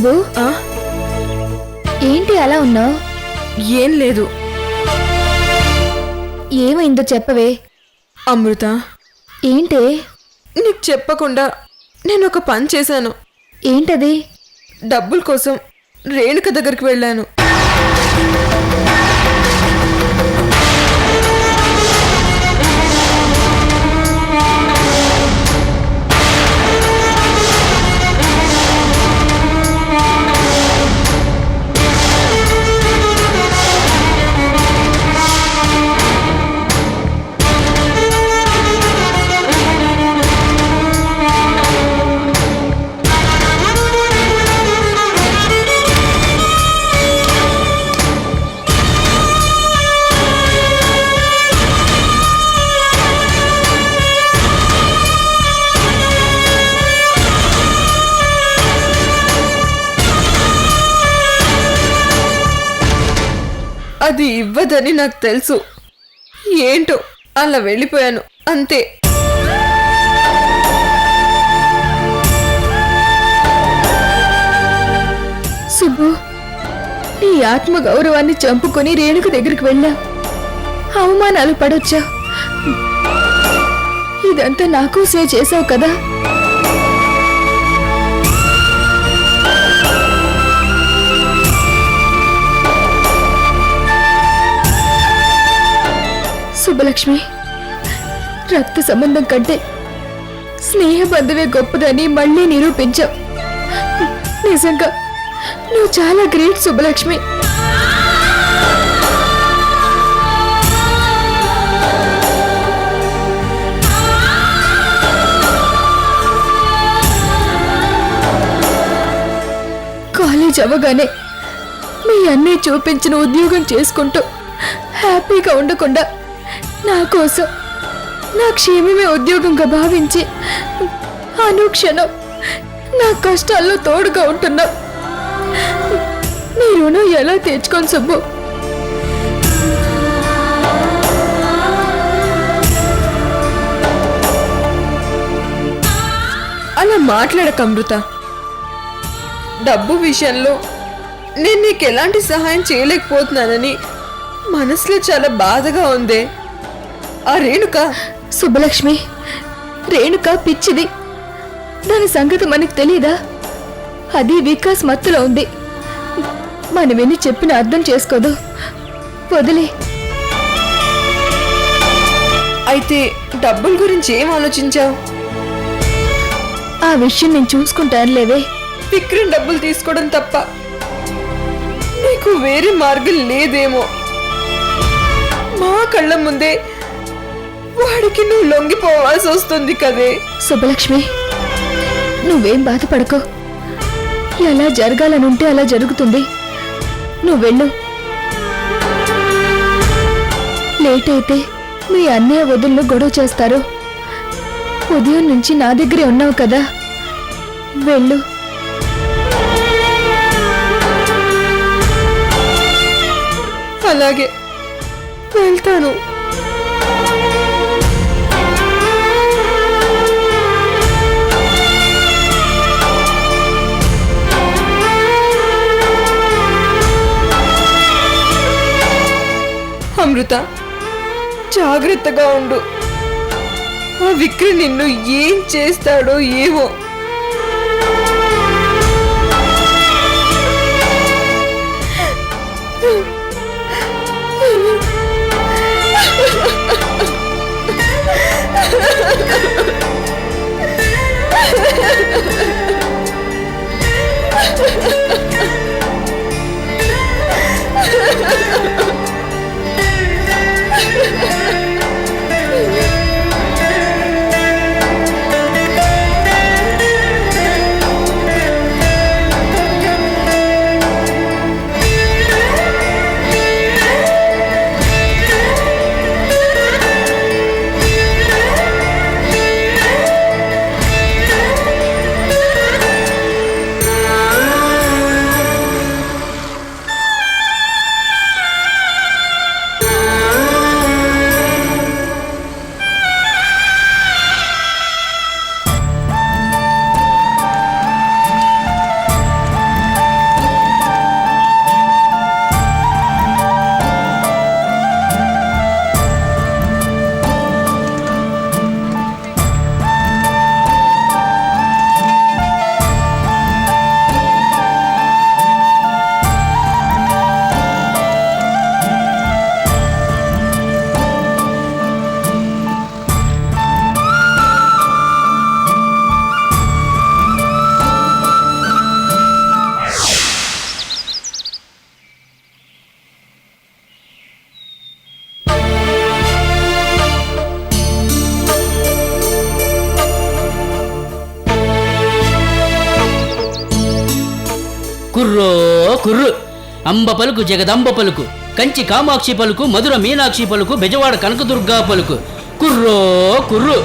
సుబ్బు, ఏంటి అలా ఉన్నావు? ఏం లేదు. ఏమైందో చెప్పవే. అమృత, ఏంటే? నీకు చెప్పకుండా నేను ఒక పని చేశాను. ఏంటది? డబ్బుల కోసం రేణుక దగ్గరికి వెళ్ళాను. అది ఇవ్వదని నాకు తెలుసు. ఏంటో అలా వెళ్ళిపోయాను అంతే. సుబ్బు, నీ ఆత్మ గౌరవాన్ని చంపుకొని రేణుక దగ్గరికి వెళ్ళా. అవమానాలు పడొచ్చా? ఇదంతా నాకోసే చేసావు కదా. శుభలక్ష్మి, రక్త సంబంధం కంటే స్నేహ బంధువే గొప్పదని మళ్ళీ నిరూపించావు. నిజంగా నువ్వు చాలా గ్రేట్ శుభలక్ష్మి. కాలేజ్ అవ్వగానే మీ అన్నయ్య చూపించిన ఉద్యోగం చేసుకుంటూ హ్యాపీగా ఉండకుండా నా కోసం నా క్షేమమే ఉద్యోగంగా భావించి అనుక్షణం నా కష్టాల్లో తోడుగా ఉంటున్నా. నీ రుణం ఎలా తీర్చుకోను సుబ్బు? అలా మాట్లాడక అమృత. డబ్బు విషయంలో నేను నీకు ఎలాంటి సహాయం చేయలేకపోతున్నానని మనసులో చాలా బాధగా ఉందే. ఆ రేణుక సుబ్బలక్ష్మి, రేణుక పిచ్చిది. దాని సంగతి మనకు తెలీదా? అది వికాస్ మత్తులో ఉంది. మనమేని చెప్పిన అర్థం చేసుకోదు. వదిలే. అయితే డబ్బుల గురించి ఏం ఆలోచించావు? ఆ విషయం నేను చూసుకుంటానులేవే. విక్రమ్ డబ్బులు తీసుకోవడం తప్ప నీకు వేరే మార్గం లేదేమో. మా కళ్ళ ముందే వాడికి నువ్వు లొంగిపోవాల్సి వస్తుంది కదే. సుబ్బలక్ష్మి, నువ్వేం బాధపడకో. ఎలా జరగాలనుంటే అలా జరుగుతుంది. నువ్వు వెళ్ళు. లేట్ అయితే మీ అన్నయ్య వదులు గొడవ చేస్తారు. ఉదయం నుంచి నా దగ్గరే ఉన్నావు కదా, వెళ్ళు. అలాగే వెళ్తాను. అమృత, జాగ్రత్తగా ఉండు. ఆ విక్రమ్ నిన్ను ఏం చేస్తాడో ఏమో. కుర్రో కుర్రు. అంబ పలుకు జగదంబ పలుకు, కంచి కామాక్షి పలుకు, మధుర మీనాక్షి పలుకు, బెజవాడ కనకదుర్గా పలుకు. కుర్రో కుర్రు.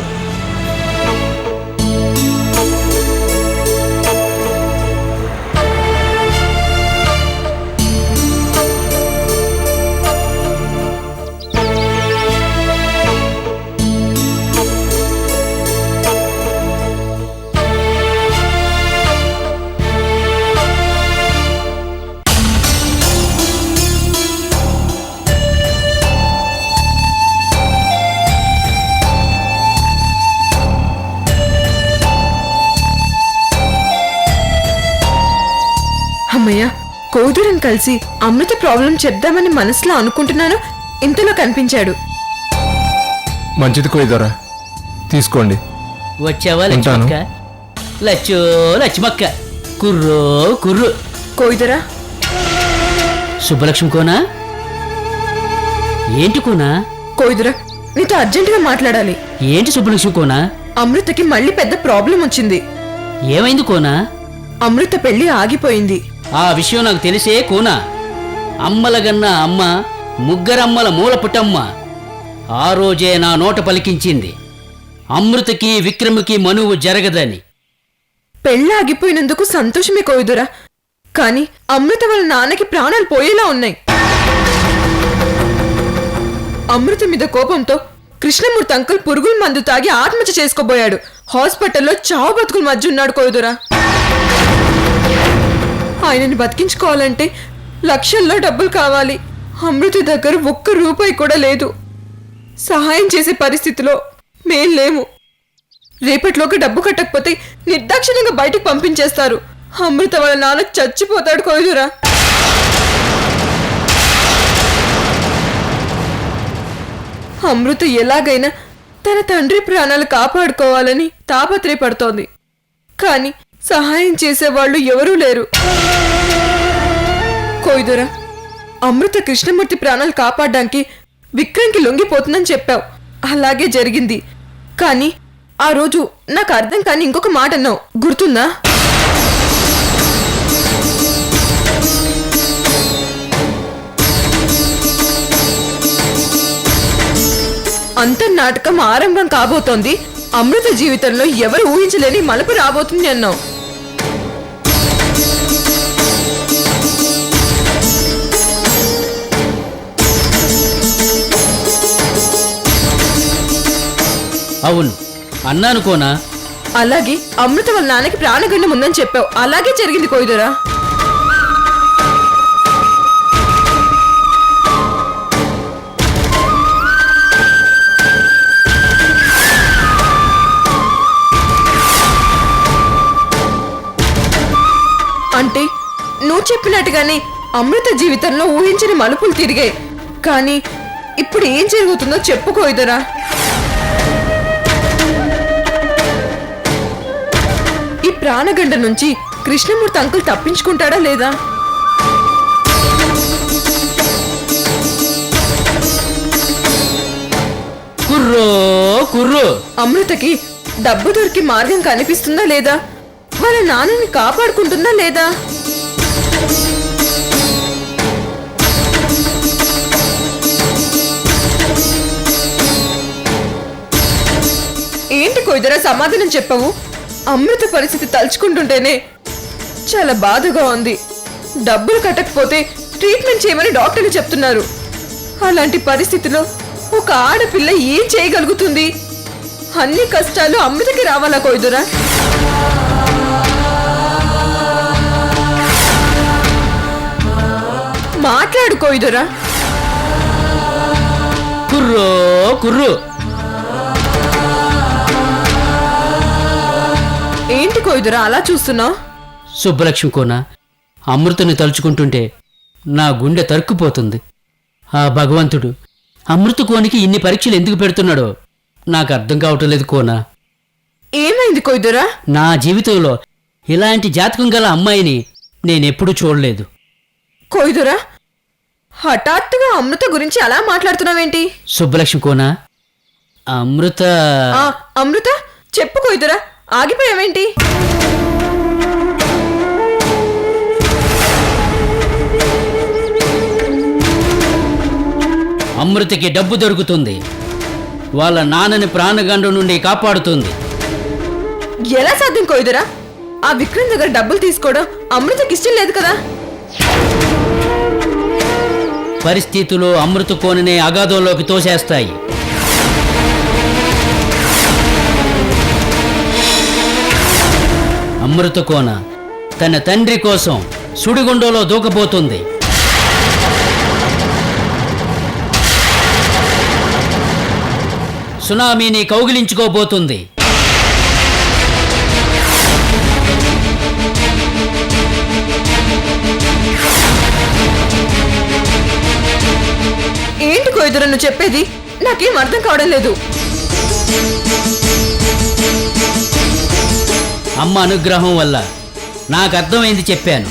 అమ్మయ్య, కోదురని కలిసి అమృత ప్రాబ్లం చెప్దామని మనసులో అనుకుంటున్నాను, ఇంతలో కనిపించాడు. మంచిది కొయ్యదొరా, తీసుకోండి. వచ్చావా ఉంటాను. లక్ష్మక్క? లచ్చో లక్ష్మక్క. కుర్రో కుర్రు. కోయిదరా, సుబ్బలక్ష్మి కోనా? ఏంటి కోనా? కోయిదరా, నీతో అర్జెంటుగా మాట్లాడాలి. ఏంటి సుబ్బలక్ష్మి కోనా? అమృతకి మళ్ళీ పెద్ద ప్రాబ్లం వచ్చింది. ఏమైంది కోనా? అమృత పెళ్లి ఆగిపోయింది. ఆ విషయం నాకు తెలిసే కోనా. అమ్మలగన్న అమ్మ, ముగ్గరమ్మల మూల పుట్టమ్మ ఆ రోజే నా నోట పలికించింది, అమృతకి విక్రముకి మనువు జరగదని. పెళ్లి ఆగిపోయినందుకు సంతోషమే కోయిదురా, కానీ అమృత వాళ్ళ నాన్నకి ప్రాణాలు పోయేలా ఉన్నాయి. అమృత మీద కోపంతో కృష్ణమూర్తి అంకుల్ పురుగుల మందు తాగి ఆత్మహత్య చేసుకోబోయాడు. హాస్పిటల్లో చావు బతుకుల మధ్య ఉన్నాడు కోయిదురా. ఆయనని బతికించుకోవాలంటే లక్షల్లో డబ్బులు కావాలి. అమృత దగ్గర ఒక్క రూపాయి కూడా లేదు. సహాయం చేసే పరిస్థితిలో మేం లేము. రేపటిలోకి డబ్బు కట్టకపోతే నిర్దాక్షిణ్యంగా బయటకు పంపించేస్తారు. అమృత వాళ్ళ నాన్న చచ్చిపోతాడు కోయిదురా. అమృత ఎలాగైనా తన తండ్రి ప్రాణాలు కాపాడుకోవాలని తాపత్రయపడుతోంది. కానీ సహాయం చేసేవాళ్ళు ఎవరూ లేరు. కోయిదురా, అమృత కృష్ణమూర్తి ప్రాణాలు కాపాడడానికి విక్రమ్కి లొంగిపోతుందని చెప్పావు, అలాగే జరిగింది. కానీ ఆ రోజు నాకు అర్థం కాని ఇంకొక మాట అన్నావు, గుర్తుందా? అంతర్నాటకం ఆరంభం కాబోతోంది, అమృత జీవితంలో ఎవరు ఊహించలేని మలుపు రాబోతుంది అన్నావు. అవును అన్నాను కోనా. అలాగే అమృత వాళ్ళ నాన్నకి ప్రాణగండం ఉందని చెప్పావు, అలాగే జరిగింది కోయిదురా. అంటే నువ్వు చెప్పినట్టుగానే అమృత జీవితంలో ఊహించని మలుపులు తిరిగాయి. కానీ ఇప్పుడు ఏం జరుగుతుందో చెప్పుకోయిదరా. ఈ ప్రాణగండ నుంచి కృష్ణమూర్తి అంకుల్ తప్పించుకుంటాడా లేదా? కుర్రో కుర్రు. అమృతకి డబ్బు దొరికి మార్గం కనిపిస్తుందా లేదా? వాళ్ళ నాన్నని కాపాడుకుంటుందా లేదా? ఏంటి కొయిదరా సమాధానం చెప్పవు? అమృత పరిస్థితి తలుచుకుంటుంటేనే చాలా బాధగా ఉంది. డబ్బులు కట్టకపోతే ట్రీట్మెంట్ చేయమని డాక్టర్లు చెప్తున్నారు. అలాంటి పరిస్థితిలో ఒక ఆడపిల్ల ఏం చేయగలుగుతుంది? అన్ని కష్టాలు అమృతకి రావాలా కొయిదరా? మాట్లాడు కొయిదరా. కుర్రో కుర్రు. ఏంటి కొయిదరా అలా చూస్తున్నావు? సుబ్బలక్ష్మి కోన, అమృతని తలుచుకుంటుంటే నా గుండె తరుక్కుపోతుంది. ఆ భగవంతుడు అమృత కోనికి ఇన్ని పరీక్షలు ఎందుకు పెడుతున్నాడో నాకు అర్థం కావటం లేదు కోనా. ఏమైంది కొయిదరా? నా జీవితంలో ఇలాంటి జాతకం గల అమ్మాయిని నేనెప్పుడూ చూడలేదు. కొయిదరా, హఠాత్తుగా అమృత గురించి అలా మాట్లాడుతున్నావేంటి? సుబ్బలక్ష్మి కోన, అమృత అమృత చెప్పు కొయిదరా, ఆగిపోయావేంటి? అమృతకి డబ్బు దొరుకుతుంది. వాళ్ళ నాన్నని ప్రాణగండం నుండి కాపాడుతుంది. ఎలా సాధ్యం కోయిదరా? ఆ విక్రమ్ దగ్గర డబ్బులు తీసుకోవడం అమృతకి ఇష్టం లేదు కదా. పరిస్థితులు అమృత కోననే అగాధంలోకి తోసేస్తాయి. అమృత కోన తన తండ్రి కోసం సుడిగుండంలో దూకబోతుంది. సునామీని కౌగిలించుకోబోతుంది. ఏంటి కోయిదరా నువ్వు చెప్పేది? నాకేం అర్థం కావడం లేదు. అమ్మ అనుగ్రహం వల్ల నాకు అర్థమైంది చెప్పాను.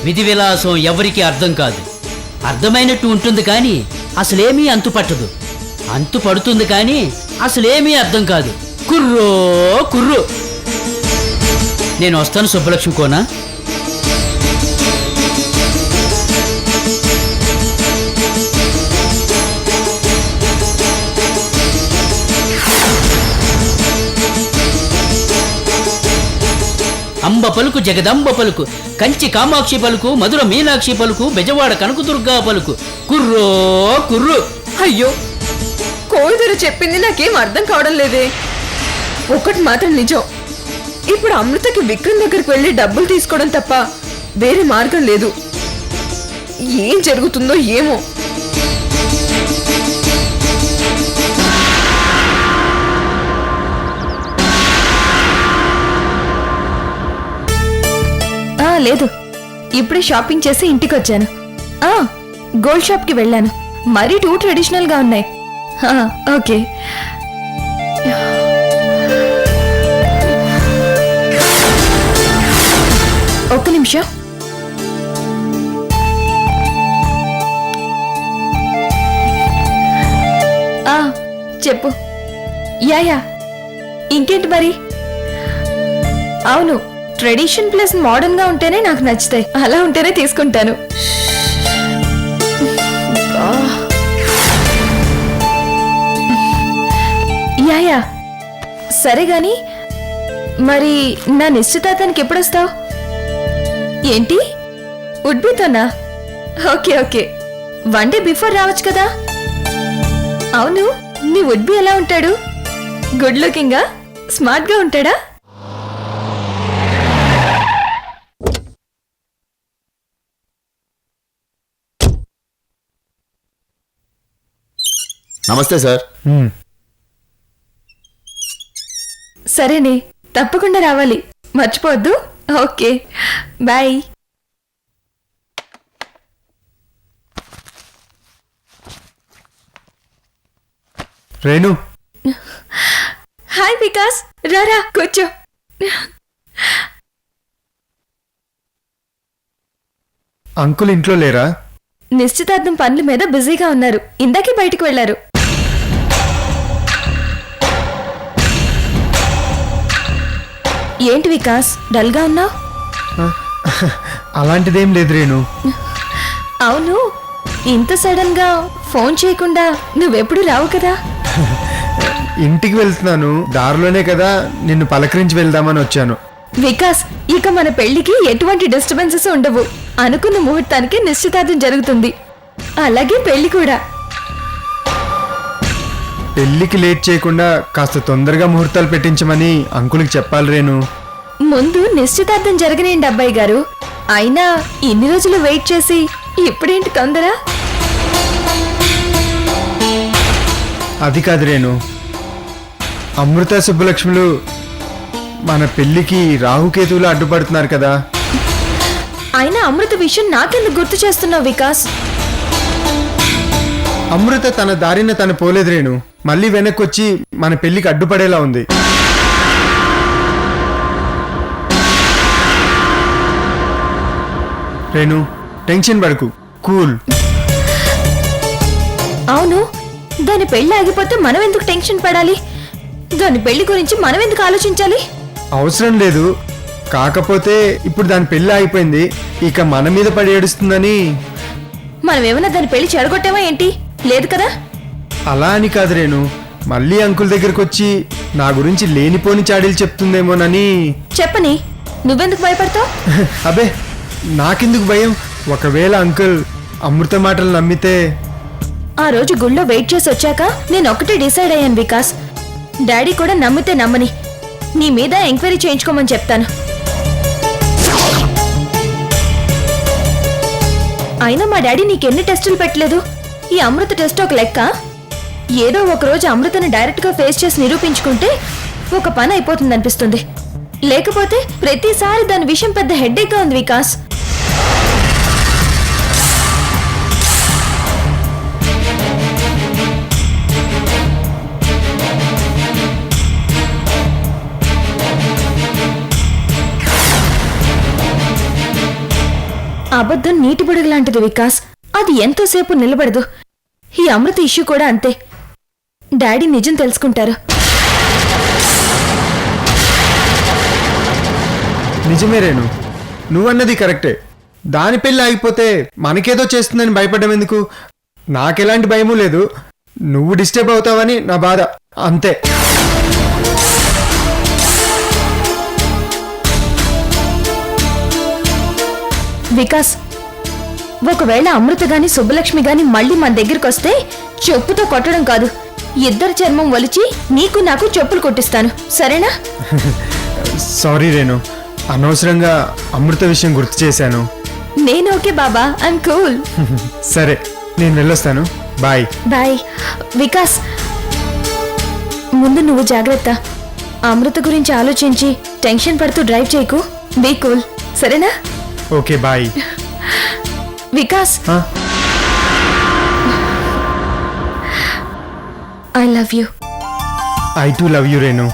విధి విలాసం ఎవరికీ అర్థం కాదు. అర్థమైనట్టు ఉంటుంది కానీ అసలేమీ అంతు పట్టదు. అంతు పడుతుంది కానీ అసలేమీ అర్థం కాదు. కుర్రో కుర్రు. నేను వస్తాను సుబ్బలక్ష్మి కోనా. అంబ పలుకు జగదంబ పలుకు, కంచి కామాక్షి పలుకు, మధుర మీనాక్షి పలుకు, బెజవాడ కనకదుర్గా పలుకు, కుర్రో కుర్రు. అయ్యో, కోయిదరా చెప్పింది నాకేం అర్థం కావడం లేదే. ఒకటి మాత్రం నిజం, ఇప్పుడు అమృతకి విక్రమ్ దగ్గరికి వెళ్ళి డబ్బులు తీసుకోవడం తప్ప వేరే మార్గం లేదు. ఏం జరుగుతుందో ఏమో. లేదు, ఇప్పుడే షాపింగ్ చేసి ఇంటికి వచ్చాను. గోల్డ్ షాప్కి వెళ్ళాను. మరీ టూ ట్రెడిషనల్గా ఉన్నాయి. ఓకే. ఒక్క నిమిషం. చెప్పు. యా ఇంకేంటి మరి? అవును, ట్రెడిషన్ ప్లస్ మోడర్న్ గా ఉంటేనే నాకు నచ్చుతాయి. అలా ఉంటేనే తీసుకుంటాను. యా సరే గాని మరి నా నిశ్చితార్థానికి ఎప్పుడొస్తావు? ఏంటి, ఉడ్బీతోనా? ఓకే ఓకే, 1 డే బిఫోర్ రావచ్చు కదా. అవును, నీ ఉడ్బీ ఎలా ఉంటాడు? గుడ్ లుకింగా, స్మార్ట్ గా ఉంటాడా? నమస్తే సార్. సరేనే, తప్పకుండా రావాలి, మర్చిపోవద్దు. Okay, bye. Renu. Hi Vikas, రారా కూర్చో. అంకుల్ ఇంట్లో లేరా? నిశ్చితార్థం పనుల మీద బిజీగా ఉన్నారు. ఇందాకే బయటకు వెళ్లారు. ఏంటి వికాస్, డల్గా ఉన్నావు? అలాంటిదేం లేదు రేణు. అవును, ఇంత సడన్ గా ఫోన్ చేయకుండా నువ్వెప్పుడు రావు కదా. ఇంటికి వెళ్తున్నాను, దారిలోనే కదా నిన్ను పలకరించి వెళ్దామని వచ్చాను. వికాస్, ఇక మన పెళ్లికి ఎటువంటి డిస్టర్బెన్సెస్ ఉండవు. అనుకున్న ముహూర్తానికి నిశ్చితార్థం జరుగుతుంది, అలాగే పెళ్లి కూడా. పెళ్లికి లేట్ చేయకుండా కాస్త తొందరగా ముహూర్తాలు పెట్టించమని అంకుల్కి చెప్పాలి రేణు. ముందు నిశ్చితార్థం జరగనేయండి అబ్బాయి గారు. అయినా ఇన్ని రోజులు వెయిట్ చేసి ఇప్పుడేంటి తొందర? అది కాదు రేణు, అమృత సుబ్బలక్ష్ములు మన పెళ్లికి రాహుకేతువులు అడ్డుపడుతున్నారు కదా. అయినా అమృత విషయం నాకెందుకు గుర్తు చేస్తున్నావు వికాస్? అమృత తన దారిన తను పోలేదు రేణు, మళ్ళీ వెనక్కి వచ్చి మన పెళ్లికి అడ్డుపడేలా ఉంది. రేణు, టెన్షన్ పడకు, కూల్. అవును, దాని పెళ్లి ఆగిపోతే మనం ఎందుకు టెన్షన్ పడాలి? దాని పెళ్లి గురించి మనం ఎందుకు ఆలోచించాలి? అవసరం లేదు, కాకపోతే ఇప్పుడు దాని పెళ్లి ఆగిపోయింది, ఇక మన మీద పడి ఏడుస్తుందని. మనం ఏమైనా దాని పెళ్లి చెడగొట్టామా ఏంటి? లేదు కదా? అలా అని కాదు రేణు, మళ్ళీ అంకుల్ దగ్గరికి వచ్చి నా గురించి లేనిపోని చాడీలు చెప్తుందేమోనని. చెప్పని, నువ్వెందుకు భయపడతావు? అబే నాకెందుకు భయం? ఒకవేళ అంకుల్ అమృత మాటలు నమ్మితే. ఆ రోజు గుళ్ళో వెయిట్ చేసి వచ్చాక నేను ఒకటే డిసైడ్ అయ్యాను వికాస్. డాడీ కూడా నమ్మితే నమ్మని, నీ మీద ఎంక్వైరీ చేయించుకోమని చెప్తాను. అయినా మా డాడీ నీకెన్ని టెస్టులు పెట్టలేదు. ఈ అమృత టెస్ట్ ఒక లెక్క. ఏదో ఒక రోజు అమృతని డైరెక్ట్ గా ఫేస్ చేసి నిరూపించుకుంటే ఒక పని అయిపోతుంది అనిపిస్తుంది. లేకపోతే ప్రతిసారి దాని విషయం పెద్ద హెడ్ఏక్ గా ఉంది వికాస్. అబద్ధం నీటి బుడగ లాంటిది వికాస్, అది ఎంతోసేపు నిలబడదు. ఈ అమృత ఇష్యూ కూడా అంతే. డాడీ నిజం తెలుసుకుంటారు. నిజమే రేణు, నువ్వన్నది కరెక్టే. దాని పెళ్ళి ఆగిపోతే మనకేదో చేస్తుందని భయపడ్డం ఎందుకు? నాకెలాంటి భయమూ లేదు. నువ్వు డిస్టర్బ్ అవుతావని నా బాధ, అంతే. వికాస్, ఒకవేళ అమృత గాని సుబ్బలక్ష్మి గాని మళ్ళీ మన దగ్గరికి వస్తే చెప్పుతో కొట్టడం కాదు, ఇద్దరు చర్మం ఒలిచి నీకు నాకు చెప్పులు కొట్టిస్తాను, సరేనా? సారీ రేణు, అనవసరంగా అమృత విషయం గుర్తు చేశాను. నేను ఓకే బాబా, ఐఎమ్ కూల్. సరే, నేను వెళ్ళొస్తాను. బాయ్. బాయ్. వికాస్, ముందు నువ్వు జాగ్రత్త. అమృత గురించి ఆలోచించి టెన్షన్ పడుతూ డ్రైవ్ చేయకు. బీ కూల్, సరేనా? Okay bye. Vikas, I love you. I too love you Renu.